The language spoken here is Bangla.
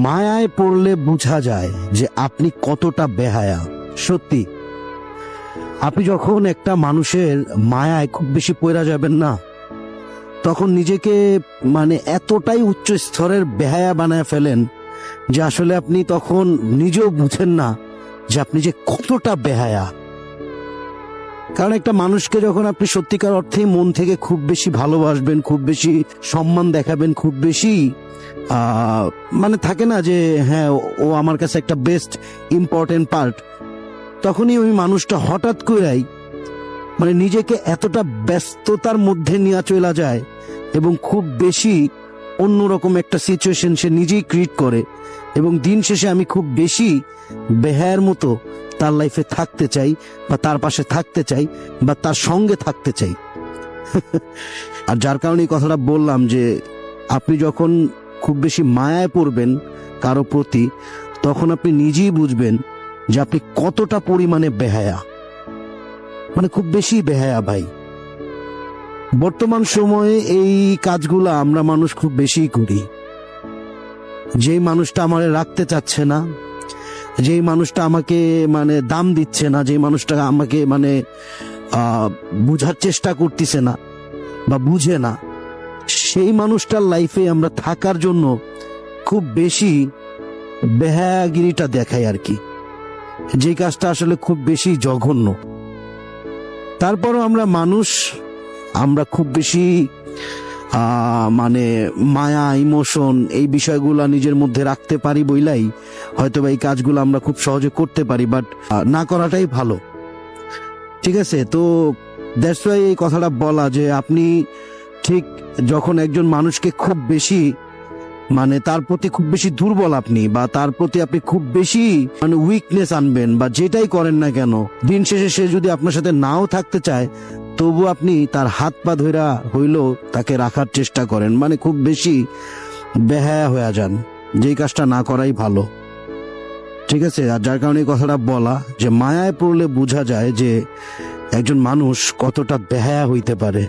মায়ায় পড়লে বোঝা যায় যে আপনি কতটা বেহায়া। সত্যি, আপনি যখন একটা মানুষের মায়ায় খুব বেশি পড়া যাবেন না, তখন নিজেকে এতটাই উচ্চ স্তরের বেহায়া বানায় ফেলেন যে আসলে আপনি তখন নিজেও বুঝেন না যে আপনি যে কতটা বেহায়া। কারণ একটা মানুষকে যখন আপনি সত্যিকার অর্থেই মন থেকে খুব বেশি ভালোবাসবেন, খুব বেশি সম্মান দেখাবেন, খুব বেশি থাকে না যে হ্যাঁ ও আমার কাছে একটা বেস্ট ইম্পর্টেন্ট পার্ট, তখনই ওই মানুষটা হঠাৎ করেই নিজেকে এতটা ব্যস্ততার মধ্যে নিয়ে চলে যায় এবং খুব বেশি অন্যরকম একটা সিচুয়েশন সে নিজেই ক্রিয়েট করে, এবং দিন শেষে আমি খুব বেশি বেহায়ার মতো তার লাইফে থাকতে চাই, বা তার পাশে থাকতে চাই, বা তার সঙ্গে থাকতে চাই। আর যার কারণে এই কথাটা বললাম যে আপনি যখন খুব বেশি মায়ায় পড়বেন কারো প্রতি, তখন আপনি নিজেই বুঝবেন যে আপনি কতটা পরিমাণে বেহায়া, খুব বেশি বেহায়া ভাই। বর্তমান সময়ে এই কাজগুলো আমরা মানুষ খুব বেশি করি। যেই মানুষটা আমারে রাখতে চাচ্ছে না, যেই মানুষটা আমাকে দাম দিচ্ছে না, যেই মানুষটা আমাকে বুঝার চেষ্টা করতেছে না বা বুঝে না, সেই মানুষটার লাইফে আমরা থাকার জন্য খুব বেশি বেহায়াগিরিটা দেখাই আর কি, যে কাজটা আসলে খুব বেশি জঘন্য। তারপরও আমরা মানুষ, আমরা খুব বেশি মায়া, ইমোশন, এই বিষয়গুলা নিজের মধ্যে রাখতে পারি বইলাই হয়তো এই কাজগুলো আমরা খুব সহজে করতে পারি, বাট না করাটাই ভালো। ঠিক আছে, তো দ্যাটস ওয়াই এই কথাটা বলা যে আপনি ঠিক যখন একজন মানুষকে খুব বেশি তার প্রতি খুব বেশি দুর্বল আপনি, বা তার প্রতি আপনি খুব বেশি উইকনেস আনবেন, বা যেটাই করেন না কেন, দিন শেষে সে যদি আপনার সাথে নাও থাকতে চায়, তবু আপনি তার হাত পা ধইরা হইলেও তাকে রাখার চেষ্টা করেন, খুব বেশি বেহায়া হয়ে যান, যেই কাজটা না করাই ভালো। ঠিক আছে, আর যার কারণে এই কথাটা বলা যে মায়ায় পড়লে বোঝা যায় যে একজন মানুষ কতটা বেহায়া হইতে পারে।